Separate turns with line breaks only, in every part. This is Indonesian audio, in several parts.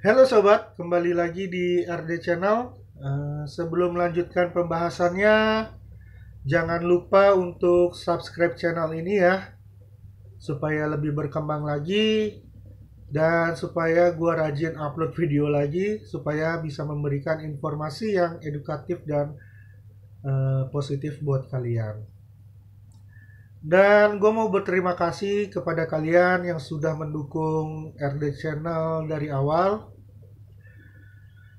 Halo sobat, kembali lagi di RD Channel. Sebelum melanjutkan pembahasannya, jangan lupa untuk subscribe channel ini ya, supaya lebih berkembang lagi dan supaya gua rajin upload video lagi, supaya bisa memberikan informasi yang edukatif dan positif buat kalian. Dan gue mau berterima kasih kepada kalian yang sudah mendukung RD Channel dari awal.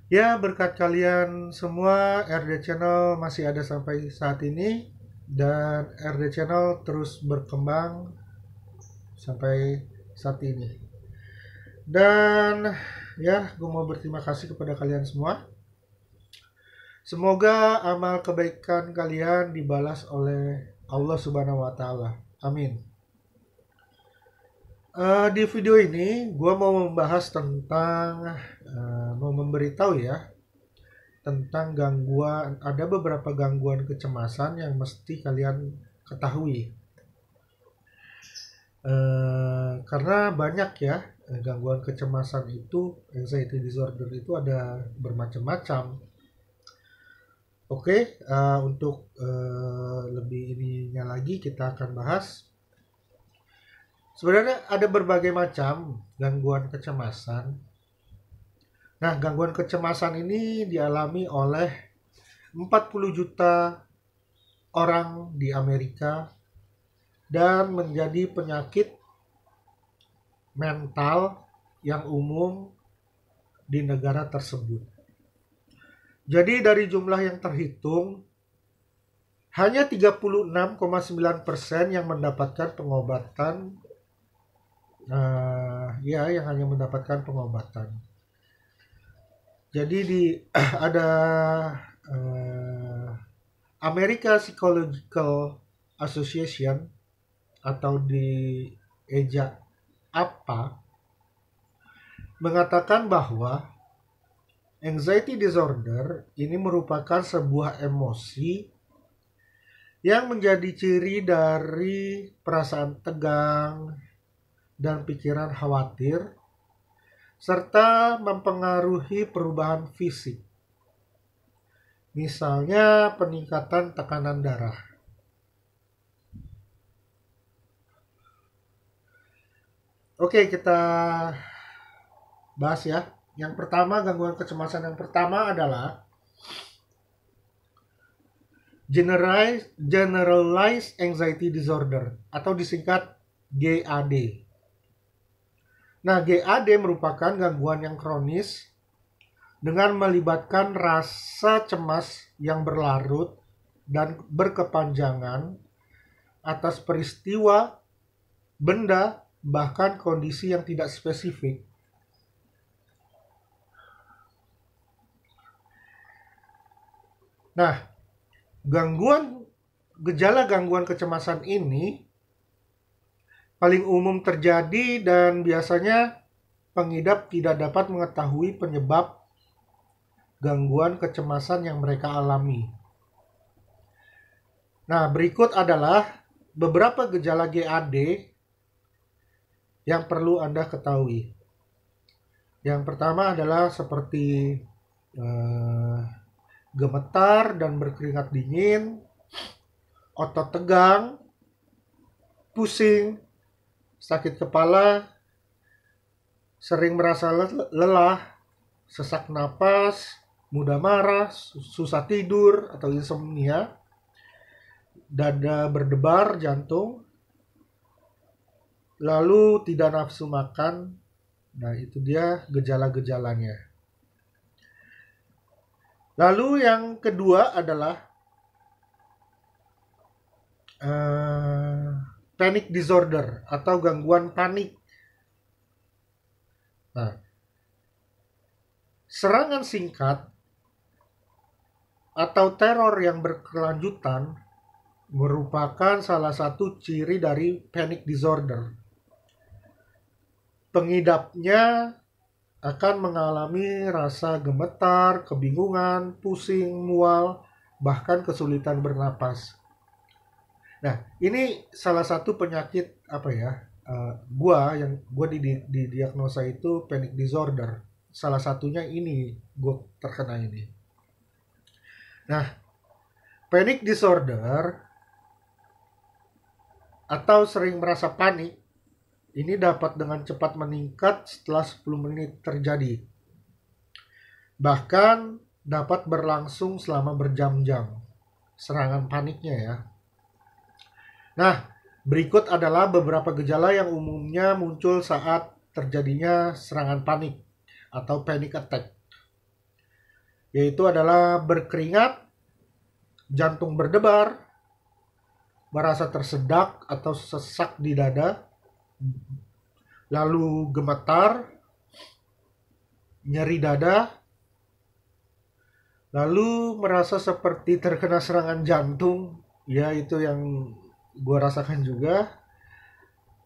Ya, berkat kalian semua, RD Channel masih ada sampai saat ini dan RD Channel terus berkembang sampai saat ini. Dan ya, gue mau berterima kasih kepada kalian semua. Semoga amal kebaikan kalian dibalas oleh Allah Subhanahu wa Ta'ala. Amin. Di video ini, gue mau membahas tentang, mau memberitahu ya, tentang gangguan, ada beberapa gangguan kecemasan yang mesti kalian ketahui. Karena banyak ya gangguan kecemasan itu, anxiety disorder itu ada bermacam-macam. Oke, untuk lebih ininya lagi kita akan bahas. Sebenarnya ada berbagai macam gangguan kecemasan. Nah, gangguan kecemasan ini dialami oleh 40 juta orang di Amerika dan menjadi penyakit mental yang umum di negara tersebut. Jadi dari jumlah yang terhitung, hanya 36,9% yang mendapatkan pengobatan, yang hanya mendapatkan pengobatan. Jadi ada American Psychological Association atau di eja APA mengatakan bahwa anxiety disorder ini merupakan sebuah emosi yang menjadi ciri dari perasaan tegang dan pikiran khawatir serta mempengaruhi perubahan fisik. Misalnya peningkatan tekanan darah. Oke, kita bahas ya. Yang pertama, gangguan kecemasan yang pertama adalah Generalized Anxiety Disorder atau disingkat GAD. Nah, GAD merupakan gangguan yang kronis dengan melibatkan rasa cemas yang berlarut dan berkepanjangan atas peristiwa, benda, bahkan kondisi yang tidak spesifik. Nah, gejala gangguan kecemasan ini paling umum terjadi dan biasanya pengidap tidak dapat mengetahui penyebab gangguan kecemasan yang mereka alami. Nah, berikut adalah beberapa gejala GAD yang perlu Anda ketahui. Yang pertama adalah seperti gemetar dan berkeringat dingin, otot tegang, pusing, sakit kepala, sering merasa lelah, sesak napas, mudah marah, susah tidur atau insomnia, dada berdebar, jantung, lalu tidak nafsu makan. Nah, itu dia gejala-gejalanya. Lalu yang kedua adalah panic disorder atau gangguan panik. Nah, serangan singkat atau teror yang berkelanjutan merupakan salah satu ciri dari panic disorder. Pengidapnya akan mengalami rasa gemetar, kebingungan, pusing, mual, bahkan kesulitan bernapas. Nah, ini salah satu penyakit apa ya? Gua didiagnosa itu panic disorder. salah satunya ini, gue terkena ini. Nah, panic disorder atau sering merasa panik ini dapat dengan cepat meningkat setelah 10 menit terjadi. Bahkan dapat berlangsung selama berjam-jam serangan paniknya ya. Nah, berikut adalah beberapa gejala yang umumnya muncul saat terjadinya serangan panik atau panic attack. Yaitu adalah berkeringat, jantung berdebar, merasa tersedak atau sesak di dada, lalu gemetar, nyeri dada, lalu merasa seperti terkena serangan jantung, ya itu yang gue rasakan juga,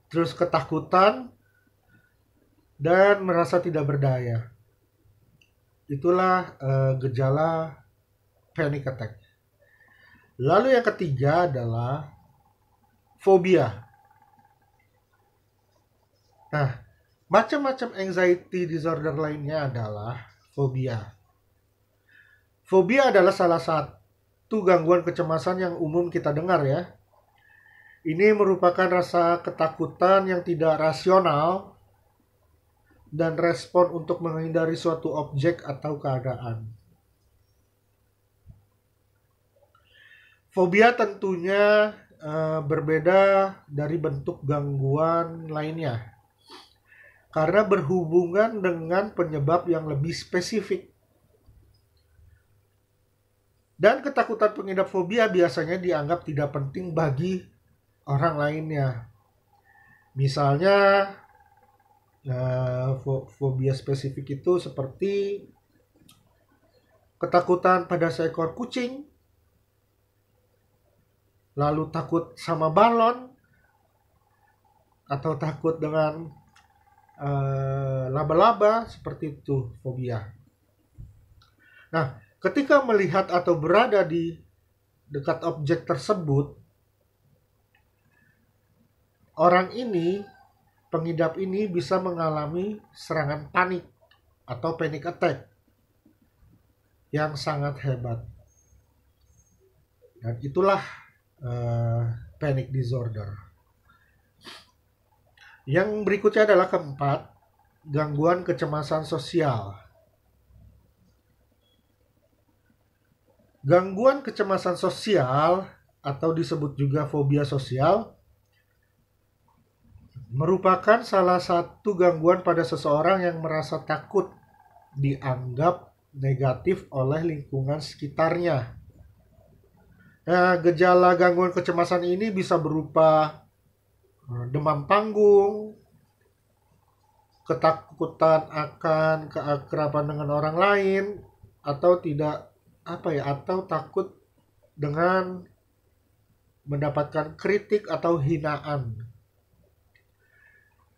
terus ketakutan, dan merasa tidak berdaya. Itulah gejala panic attack. Lalu yang ketiga adalah fobia. Nah, macam-macam anxiety disorder lainnya adalah fobia. Fobia adalah salah satu gangguan kecemasan yang umum kita dengar ya. Ini merupakan rasa ketakutan yang tidak rasional dan respon untuk menghindari suatu objek atau keadaan. Fobia tentunya berbeda dari bentuk gangguan lainnya karena berhubungan dengan penyebab yang lebih spesifik. Dan ketakutan pengidap fobia biasanya dianggap tidak penting bagi orang lainnya. Misalnya, fobia spesifik itu seperti ketakutan pada seekor kucing, lalu takut sama balon, atau takut dengan laba-laba, seperti itu fobia. Nah, ketika melihat atau berada di dekat objek tersebut, orang ini, pengidap ini bisa mengalami serangan panik atau panic attack yang sangat hebat. Dan itulah panic disorder. Yang berikutnya adalah keempat, gangguan kecemasan sosial. Gangguan kecemasan sosial atau disebut juga fobia sosial merupakan salah satu gangguan pada seseorang yang merasa takut dianggap negatif oleh lingkungan sekitarnya. Nah, gejala gangguan kecemasan ini bisa berupa demam panggung, ketakutan akan keakraban dengan orang lain, atau atau takut dengan mendapatkan kritik atau hinaan.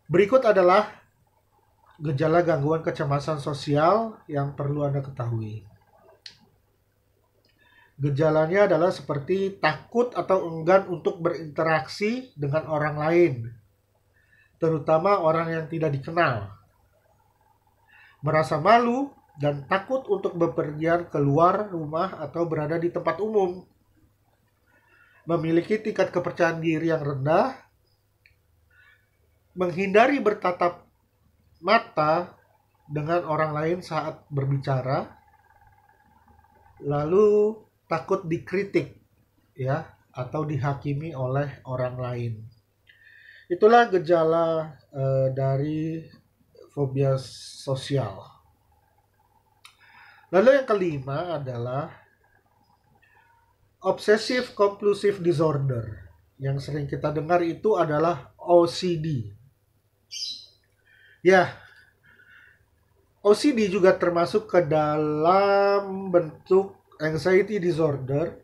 Berikut adalah gejala gangguan kecemasan sosial yang perlu Anda ketahui. Gejalanya adalah seperti takut atau enggan untuk berinteraksi dengan orang lain, terutama orang yang tidak dikenal. Merasa malu dan takut untuk bepergian keluar rumah atau berada di tempat umum. Memiliki tingkat kepercayaan diri yang rendah. Menghindari bertatap mata dengan orang lain saat berbicara. Lalu takut dikritik ya atau dihakimi oleh orang lain. Itulah gejala dari fobia sosial. Lalu yang kelima adalah obsessive compulsive disorder. Yang sering kita dengar itu adalah OCD. Ya, OCD juga termasuk ke dalam bentuk anxiety disorder,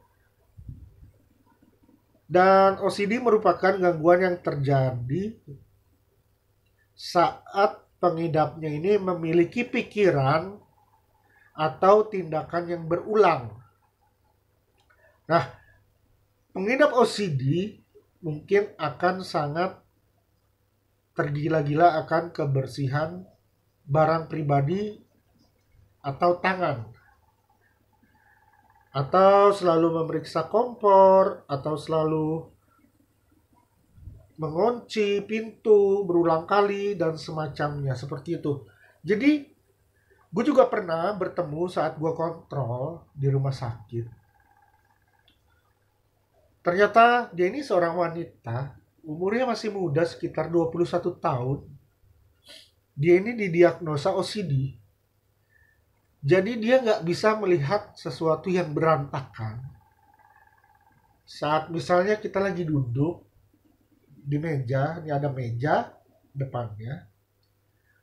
dan OCD merupakan gangguan yang terjadi saat pengidapnya ini memiliki pikiran atau tindakan yang berulang. Nah, pengidap OCD mungkin akan sangat tergila-gila akan kebersihan barang pribadi atau tangan, atau selalu memeriksa kompor, atau selalu mengunci pintu berulang kali dan semacamnya seperti itu. Jadi gue juga pernah bertemu saat gue kontrol di rumah sakit. Ternyata dia ini seorang wanita, umurnya masih muda sekitar 21 tahun. Dia ini didiagnosa OCD. Jadi dia nggak bisa melihat sesuatu yang berantakan. Saat misalnya kita lagi duduk di meja, ini ada meja depannya,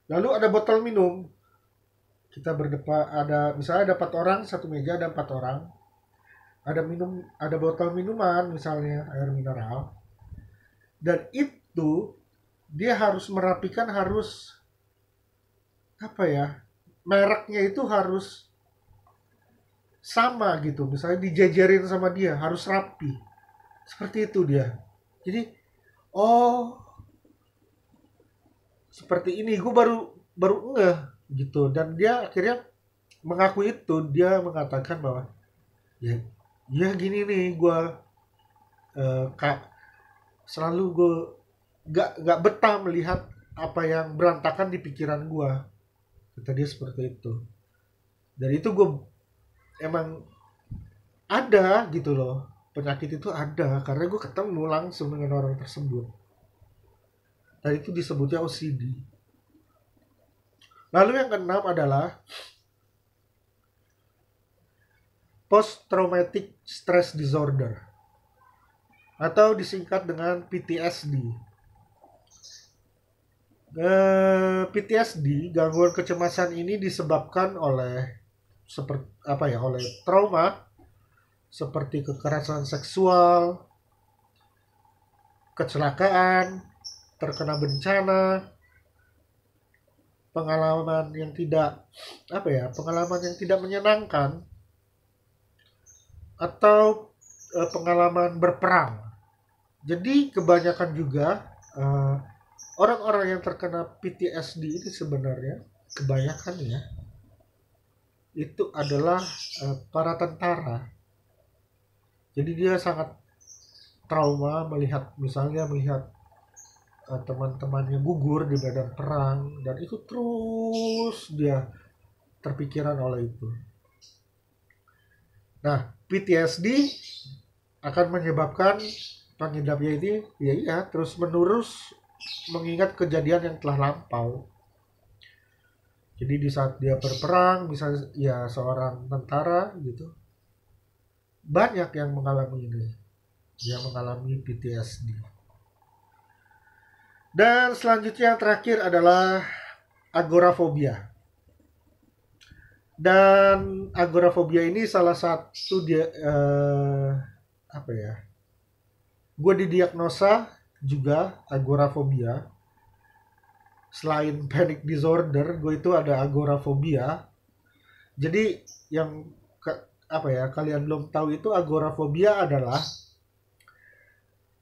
lalu ada botol minum. Kita berdepan, ada misalnya ada 4 orang, satu meja ada 4 orang. Ada botol minuman, misalnya air mineral. Dan itu dia harus merapikan, harus apa ya? Mereknya itu harus sama gitu. Misalnya dijajarin sama dia, harus rapi. Seperti itu dia. Jadi, oh, seperti ini. Gue baru baru ngeh gitu. Dan dia akhirnya mengakui itu. Dia mengatakan bahwa ya, ya gini nih, gue kak selalu gue gak betah melihat apa yang berantakan di pikiran gue. Kata dia seperti itu. Dan itu gue emang ada gitu loh, penyakit itu ada karena gue ketemu langsung dengan orang tersebut. Dan itu disebutnya OCD. Lalu yang keenam adalah post traumatic stress disorder atau disingkat dengan PTSD. PTSD, gangguan kecemasan ini disebabkan oleh oleh trauma seperti kekerasan seksual, kecelakaan, terkena bencana, pengalaman yang tidak menyenangkan, atau pengalaman berperang. Jadi kebanyakan juga orang-orang yang terkena PTSD ini sebenarnya kebanyakan ya itu adalah para tentara. Jadi dia sangat trauma melihat teman-temannya gugur di medan perang, dan itu terus dia terpikiran oleh itu. Nah, PTSD akan menyebabkan pengidapnya ini terus menerus mengingat kejadian yang telah lampau. Jadi di saat dia berperang, misalnya ya seorang tentara gitu, banyak yang mengalami ini, yang mengalami PTSD. Dan selanjutnya yang terakhir adalah agorafobia. Dan agorafobia ini salah satu dia gue didiagnosa juga agorafobia. Selain panic disorder, gue itu ada agorafobia. Jadi yang kalian belum tahu itu, agorafobia adalah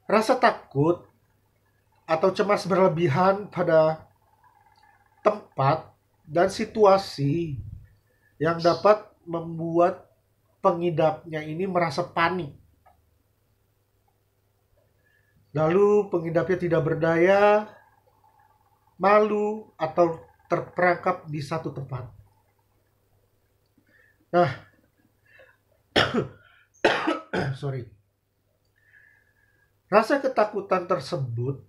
rasa takut atau cemas berlebihan pada tempat dan situasi yang dapat membuat pengidapnya ini merasa panik. Lalu pengidapnya tidak berdaya, malu, atau terperangkap di satu tempat. Nah, rasa ketakutan tersebut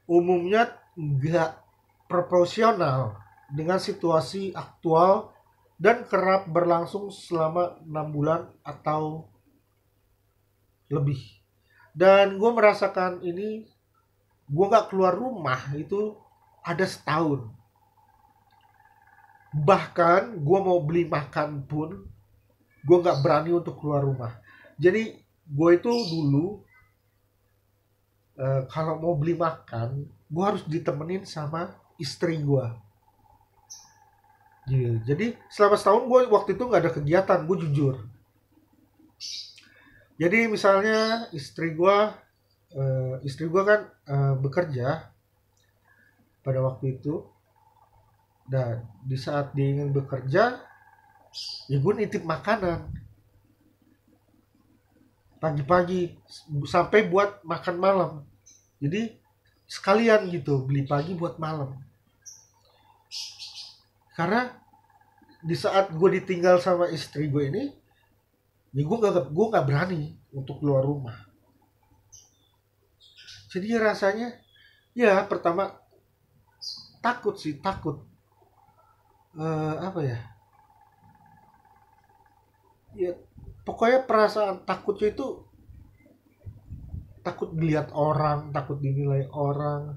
umumnya nggak proporsional dengan situasi aktual dan kerap berlangsung selama 6 bulan atau lebih. Dan gue merasakan ini, gue gak keluar rumah itu ada setahun. Bahkan gue mau beli makan pun gue gak berani untuk keluar rumah. Jadi gue itu dulu kalau mau beli makan, gue harus ditemenin sama istri gue. Jadi selama setahun gue waktu itu gak ada kegiatan, gue jujur. Jadi misalnya istri gue kan bekerja pada waktu itu. Dan di saat dia ingin bekerja, ya gue nitip makanan pagi-pagi sampai buat makan malam. Jadi sekalian gitu beli pagi buat malam. Karena di saat gue ditinggal sama istri gue ini, ya gue nggak berani untuk keluar rumah. Jadi rasanya, ya pertama takut sih, takut. Apa ya? Ya pokoknya perasaan takutnya itu takut dilihat orang, takut dinilai orang.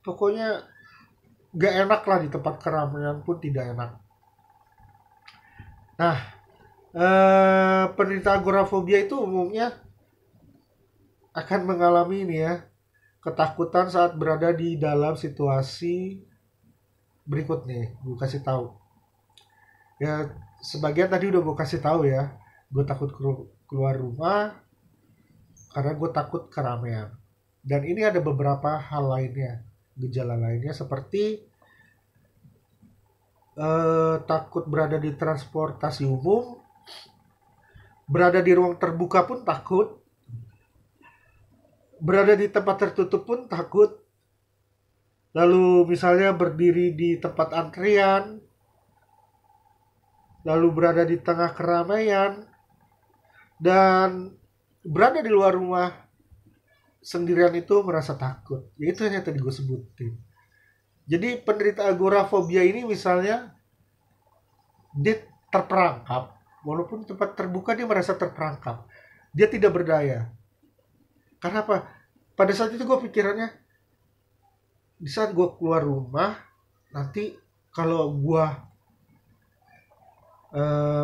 Pokoknya gak enak lah, di tempat keramaian pun tidak enak. Nah, penderita agorafobia itu umumnya akan mengalami ini ya, ketakutan saat berada di dalam situasi berikut nih. Gue kasih tahu. Ya, sebagian tadi udah gue kasih tahu ya. Gue takut keluar rumah karena gue takut keramaian. Dan ini ada beberapa hal lainnya, gejala lainnya seperti takut berada di transportasi umum, berada di ruang terbuka pun takut, berada di tempat tertutup pun takut, lalu misalnya berdiri di tempat antrian, lalu berada di tengah keramaian, dan berada di luar rumah sendirian itu merasa takut. Ya itu yang tadi gue sebutin. Jadi penderita agorafobia ini misalnya dia terperangkap, walaupun tempat terbuka dia merasa terperangkap. Dia tidak berdaya. Karena apa? Pada saat itu gue pikirannya, di saat gue keluar rumah, nanti kalau gue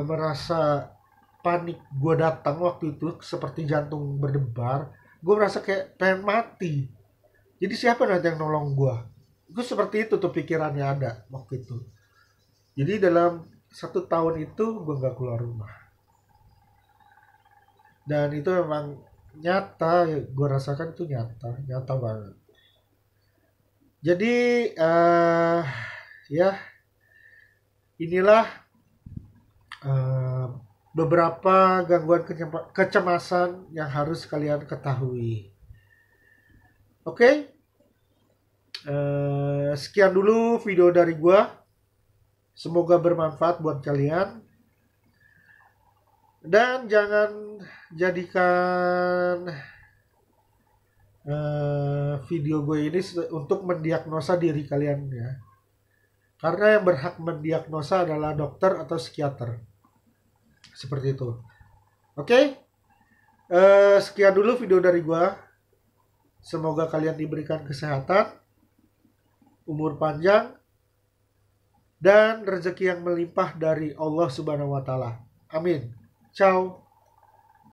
merasa panik, gue datang waktu itu seperti jantung berdebar, gue merasa kayak pengen mati. Jadi siapa nanti yang nolong gue? Gue seperti itu tuh pikirannya ada waktu itu. Jadi dalam 1 tahun itu gue gak keluar rumah. Dan itu memang nyata, gue rasakan itu nyata banget. Jadi ya inilah beberapa gangguan kecemasan yang harus kalian ketahui. Oke, sekian dulu video dari gue. Semoga bermanfaat buat kalian. Dan jangan jadikan video gue ini untuk mendiagnosa diri kalian ya. Karena yang berhak mendiagnosa adalah dokter atau psikiater. Seperti itu. Oke? Sekian dulu video dari gue. Semoga kalian diberikan kesehatan, umur panjang, dan rezeki yang melimpah dari Allah Subhanahu wa Ta'ala. Amin. Ciao.